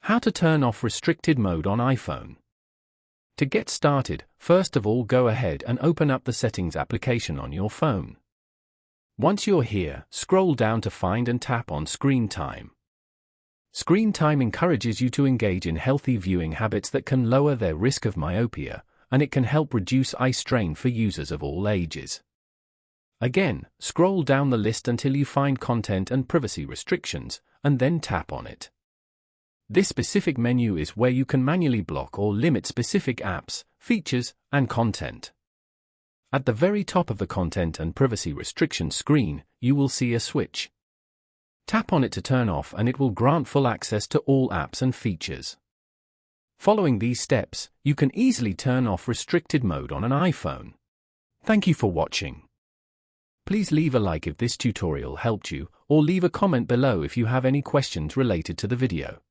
How to turn off restricted mode on iPhone. To get started, first of all go ahead and open up the Settings application on your phone. Once you're here, scroll down to find and tap on Screen Time. Screen time encourages you to engage in healthy viewing habits that can lower their risk of myopia, and it can help reduce eye strain for users of all ages. Again, scroll down the list until you find Content and Privacy Restrictions, and then tap on it. This specific menu is where you can manually block or limit specific apps, features, and content. At the very top of the Content and Privacy Restrictions screen, you will see a switch. Tap on it to turn off and it will grant full access to all apps and features. Following these steps, you can easily turn off restricted mode on an iPhone. Thank you for watching. Please leave a like if this tutorial helped you, or leave a comment below if you have any questions related to the video.